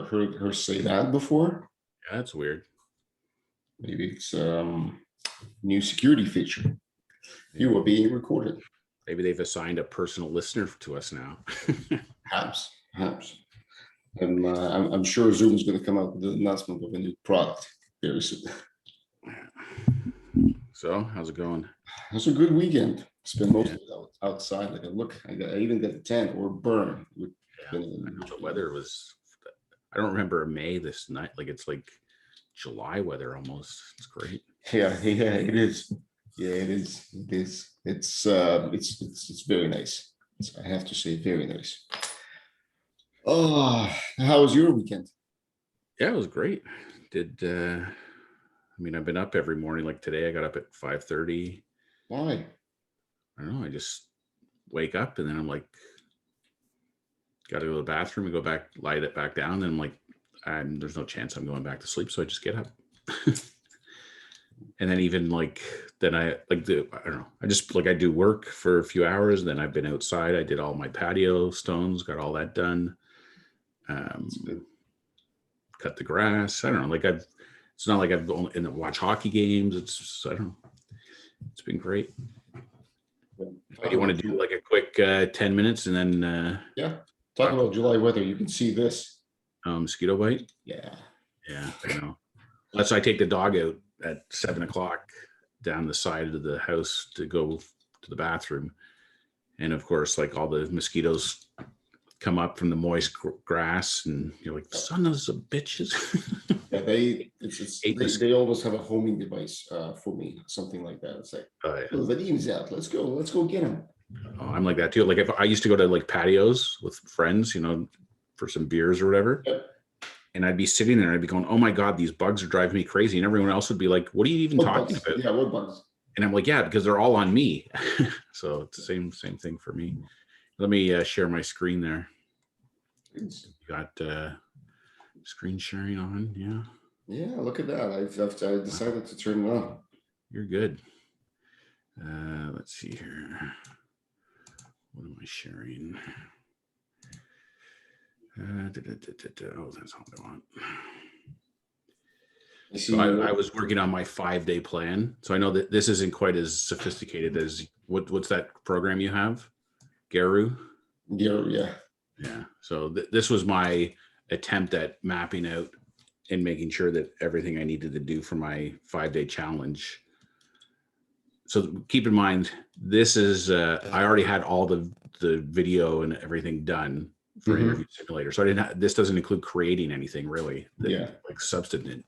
never heard her say that before. Yeah, that's weird. Maybe it's new security feature. You are being recorded. Maybe they've assigned a personal listener to us now. Perhaps. I'm sure Zoom is going to come out with an announcement of a new product very soon. So, how's it going? It was a good weekend. Spent most of it outside. Like I even got a tan or burn. I know the weather was. I don't remember May this night. Like it's like July weather almost. It's great. Yeah, it is. Yeah, it is. It's very nice. I have to say, very nice. Oh, how was your weekend? Yeah, it was great. I've been up every morning. Like today, I got up at 5:30. Why? I don't know. I just wake up and then I'm like, got to go to the bathroom and go back, lie it back down. And I'm like, there's no chance I'm going back to sleep. So I just get up. And then even I don't know. I do work for a few hours. Then I've been outside. I did all my patio stones, got all that done. Cut the grass. I don't know. It's not like I've only watch hockey games. I don't know. It's been great. Do you want to do like a quick 10 minutes and then talk about July weather? You can see this mosquito bite. Yeah, I know. Unless I take the dog out at 7:00 down the side of the house to go to the bathroom, and of course, like all the mosquitoes come up from the moist grass, and you're like, son of a bitches. Yeah, they always have a homing device for me, something like that. It's like, Vadim's out. Let's go get him. Oh, I'm like that too. Like if I used to go to like patios with friends, for some beers or whatever. Yep. And I'd be sitting there and I'd be going, oh my God, these bugs are driving me crazy. And everyone else would be like, what are you even talking about? Yeah, what bugs? And I'm like, yeah, because they're all on me. So it's the same thing for me. Let me share my screen there. You got screen sharing on, yeah. Yeah, look at that. I decided to turn it on. You're good. Let's see here. What am I sharing? Oh, that's all I want. So I was working on my 5-day plan. So I know that this isn't quite as sophisticated as what's that program you have? Geru? Geru, yeah. Yeah. So this was my attempt at mapping out and making sure that everything I needed to do for my 5-day challenge. So keep in mind, this is, I already had all the video and everything done for Interview Simulator. So this doesn't include creating anything really, like substantive.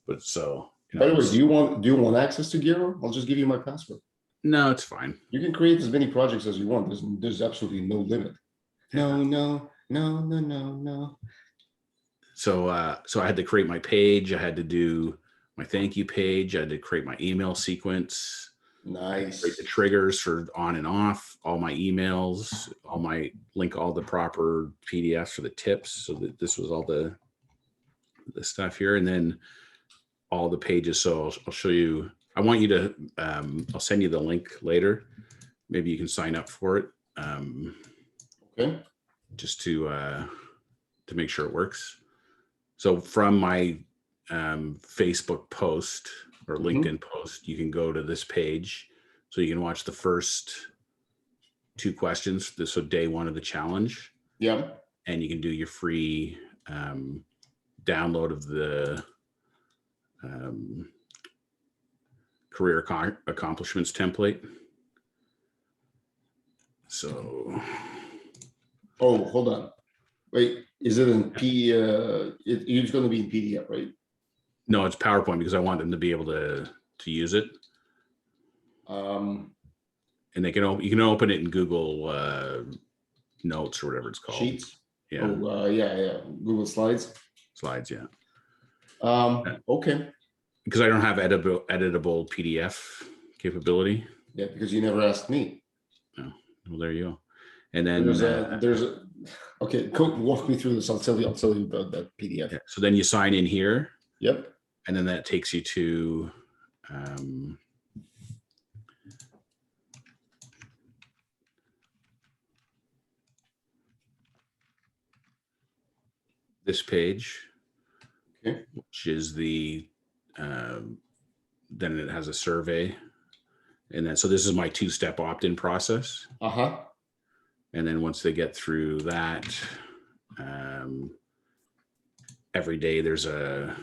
But so. By the way, do you want access to Geru? I'll just give you my password. No, it's fine. You can create as many projects as you want. There's absolutely no limit. No. So I had to create my page. I had to do my thank you page. I had to create my email sequence. Nice. Create the triggers for on and off, all my emails, all the proper PDFs for the tips. So that this was all the stuff here, and then all the pages. So I'll show you. I want you to. I'll send you the link later. Maybe you can sign up for it. Okay. Just to make sure it works. So from my Facebook post or LinkedIn post, you can go to this page. So you can watch the first 2 questions. So day 1 of the challenge. Yeah. And you can do your free download of the career accomplishments template. So. Oh, hold on. Wait, is it in it's going to be in PDF, right? No, it's PowerPoint because I want them to be able to use it. And you can open it in Google Notes or whatever it's called. Sheets. Yeah. Oh, yeah. Google Slides. Slides, yeah. Okay. Because I don't have editable PDF capability. Yeah, because you never asked me. Oh, well, there you go. And then okay, walk me through this. I'll tell you about that PDF. Yeah, so then you sign in here. Yep. And then that takes you to this page, Okay. which is the, then it has a survey. And then, so this is my 2-step opt-in process. Uh-huh. And then once they get through that, every day there's a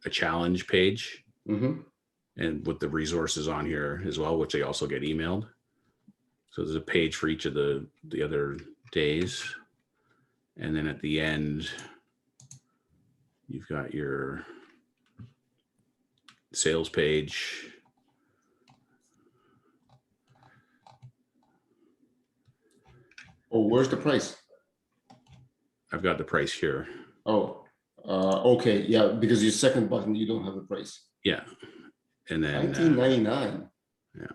challenge page, and with the resources on here as well, which they also get emailed. So there's a page for each of the other days. And then at the end, you've got your sales page. Oh, where's the price? I've got the price here. Oh, okay. Yeah, because your second button, you don't have the price. Yeah. And then $19.99. Yeah.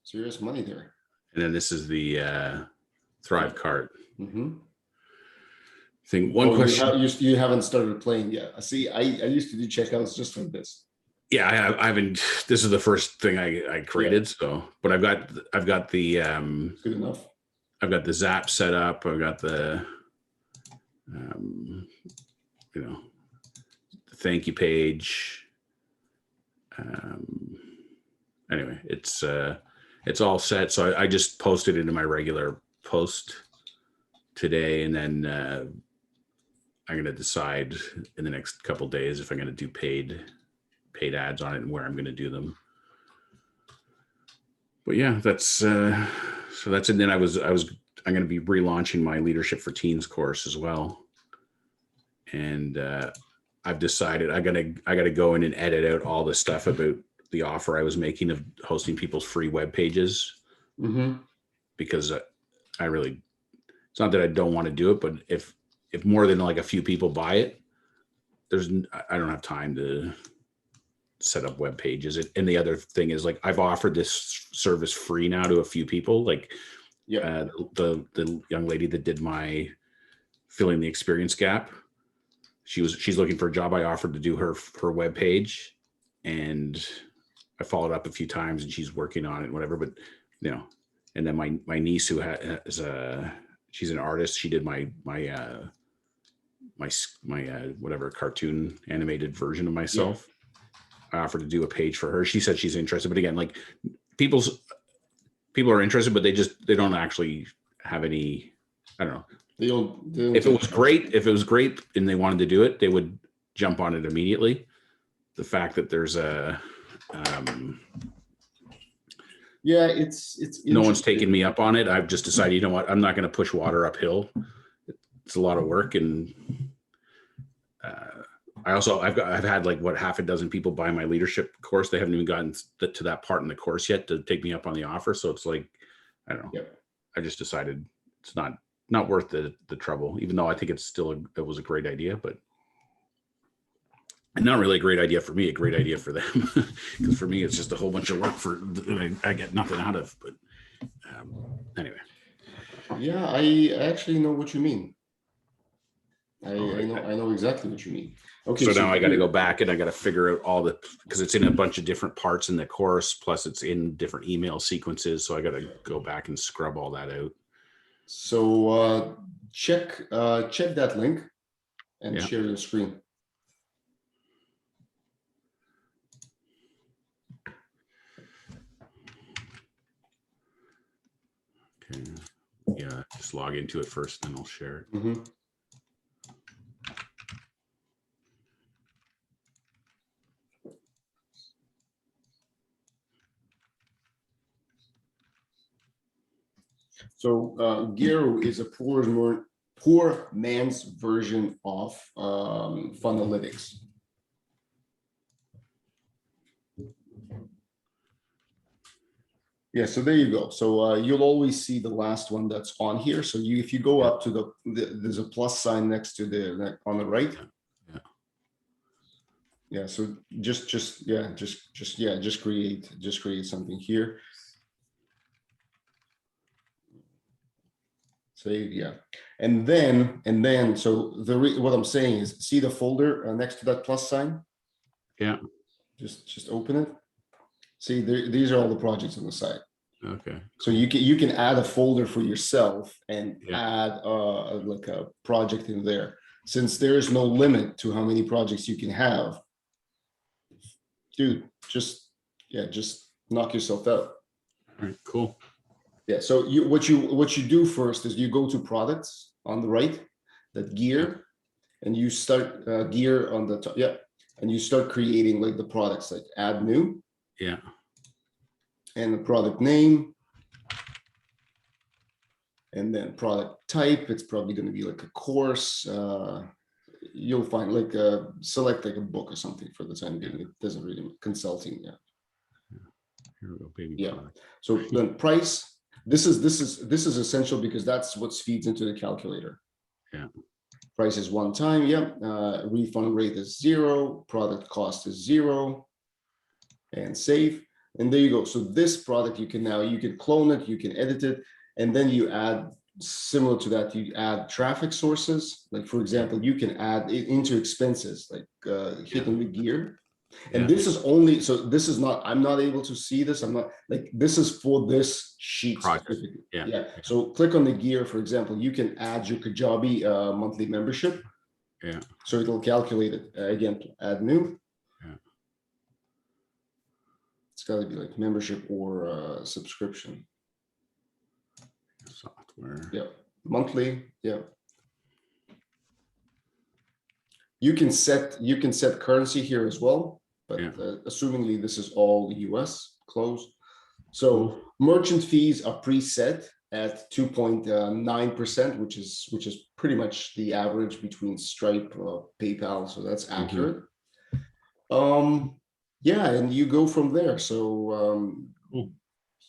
Serious money there. And then this is the Thrive cart. Mm-hmm. Thing. One question. You haven't started playing yet. See, I used to do checkouts just like this. Yeah, I haven't. This is the first thing I created. Yeah. So, but I've got the good enough. I've got the Zap set up. I've got the the thank you page. Anyway, it's all set. So I just posted it in my regular post today, and then I'm going to decide in the next couple of days if I'm going to do paid ads on it and where I'm going to do them. But yeah, that's so that's it. And then I'm going to be relaunching my Leadership for Teens course as well. And I've decided I got to go in and edit out all the stuff about the offer I was making of hosting people's free web pages, because I really, it's not that I don't want to do it, but if more than like a few people buy it, I don't have time to set up web pages. And the other thing is, like, I've offered this service free now to a few people, like the young lady that did my filling the experience gap. She's looking for a job. I offered to do her web page, and I followed up a few times, and she's working on it and whatever, but and then my niece, who is she's an artist. She did my whatever cartoon animated version of myself. Yeah. I offered to do a page for her. She said she's interested, but again, like, people are interested, but they don't actually have any, I don't know. They don't if it was great and they wanted to do it, they would jump on it immediately. The fact that there's it's no one's taken me up on it. I've just decided, you know what, I'm not going to push water uphill. It's a lot of work, and I've had like half a dozen people buy my leadership course. They haven't even gotten to that part in the course yet to take me up on the offer. So it's like, I don't know. Yep. I just decided it's not worth the trouble, even though I think it was a great idea, but not really a great idea for me, a great idea for them. Because for me, it's just a whole bunch of work I get nothing out of. But anyway. Yeah, I actually know what you mean. I know exactly what you mean. Okay. So now I got to go back and I got to figure out because it's in a bunch of different parts in the course, plus it's in different email sequences. So I got to go back and scrub all that out. So check that link and share your screen. Okay. Yeah, just log into it first, then I'll share it. Mm-hmm. So Geru is a poor man's version of Funalytics. Yeah, so there you go. So you'll always see the last one that's on here. So if you go up to there's a plus sign next to on the right. Yeah. So just create something here. Save, yeah, and then so what I'm saying is, see the folder next to that plus sign? Yeah. Just open it. See, these are all the projects on the side. Okay. So you can add a folder for yourself and Yeah. add like a project in there. Since there is no limit to how many projects you can have, dude, just knock yourself out. All right, cool. Yeah. So what you do first is you go to products on the right, that gear, and you start gear on the top. Yeah. And you start creating like the products, like add new. Yeah. And the product name. And then product type, it's probably going to be like a course. You'll find like select like a book or something for the time being. It doesn't really consulting. Yeah. Here we go, baby. Yeah. Product. So then price. This is essential because that's what feeds into the calculator. Yeah. Price is one time. Yeah. Refund rate is 0. Product cost is 0. And save. And there you go. So this product you can clone it, you can edit it, and then you add, similar to that, you add traffic sources. Like for example, you can add it into expenses, like hitting the gear. And this is only, so this is not, I'm not able to see this. I'm not like, this is for this sheet specifically. Yeah. So click on the gear, for example, you can add your Kajabi monthly membership. Yeah. So it'll calculate it again, add new. Yeah. It's got to be like membership or subscription. Software. Yeah. Monthly. Yeah. You can set currency here as well, but assumingly this is all US closed. So merchant fees are preset at 2.9%, which is pretty much the average between Stripe, PayPal. So that's accurate. Yeah, and you go from there. So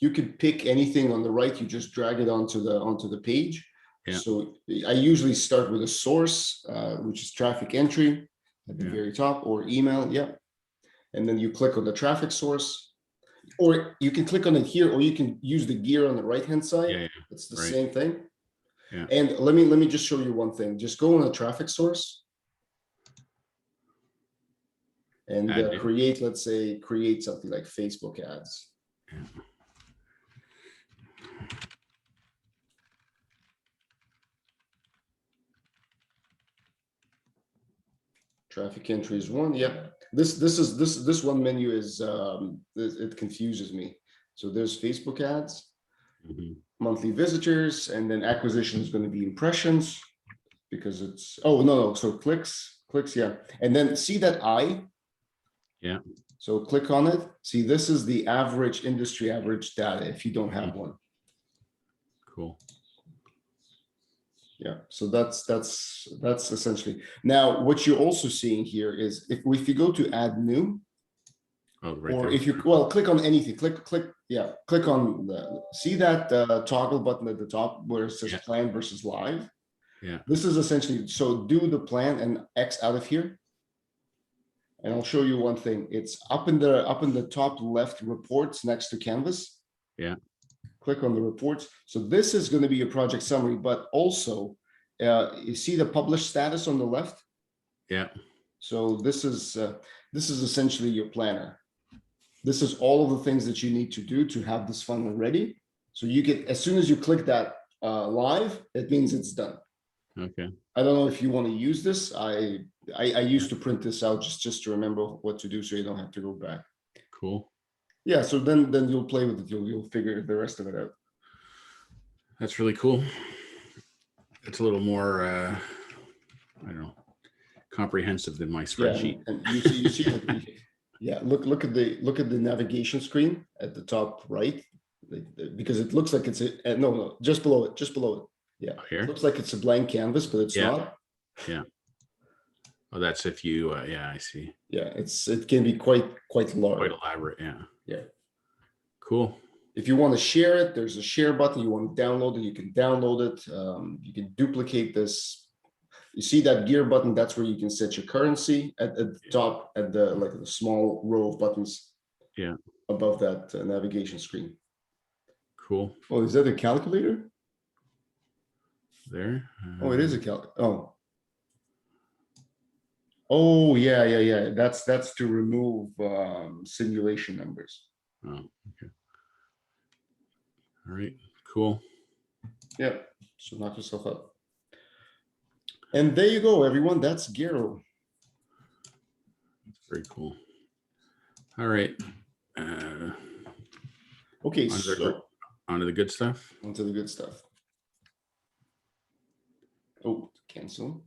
you can pick anything on the right. You just drag it onto the page. Yeah. So I usually start with a source, which is traffic entry at the very top, or email. Yeah. And then you click on the traffic source, or you can click on it here, or you can use the gear on the right-hand side. Yeah. It's the same thing. Yeah. And let me just show you one thing. Just go on the traffic source and create, let's say, create something like Facebook ads. Yeah. Traffic entry is 1. Yeah. This one menu is it confuses me. So there's Facebook ads, monthly visitors, and then acquisition is going to be impressions, because it's no. So clicks, yeah. And then see that I. Yeah. So click on it. See, this is the average industry average data if you don't have one. Cool. Yeah, so that's essentially. Now, what you're also seeing here is if you go to add new, or if you click on anything, click on see that toggle button at the top where it says plan versus live. Yeah, this is essentially, so do the plan and X out of here. And I'll show you one thing. It's up in the top left, reports next to canvas. Yeah. Click on the reports. So this is going to be your project summary, but also you see the published status on the left. Yeah. So this is essentially your planner. This is all of the things that you need to do to have this funnel ready. So you get, as soon as you click that live, it means it's done. Okay. I don't know if you want to use this. I used to print this out just to remember what to do, so you don't have to go back. Cool. Yeah. So then you'll play with it. You'll figure the rest of it out. That's really cool. It's a little more, I don't know, comprehensive than my spreadsheet. Yeah, and you see, yeah. Look at the navigation screen at the top right, because it looks like it's no, just below it. Yeah, here. It looks like it's a blank canvas, but it's not. Yeah. Oh, that's if you. Yeah, I see. Yeah, it can be quite large. Quite elaborate. Yeah. Yeah. Cool. If you want to share it, there's a share button. You want to download it, you can download it. You can duplicate this. You see that gear button? That's where you can set your currency at the top, at the small row of buttons. Yeah. Above that navigation screen. Cool. Oh, is that a calculator? There. Oh, it is a calculator. Oh, yeah. That's to remove simulation numbers. Oh, okay. All right, cool. Yeah, so knock yourself out. And there you go, everyone. That's Geru. Very cool. All right. Okay, On so to the good stuff. onto the good stuff. Oh, cancel.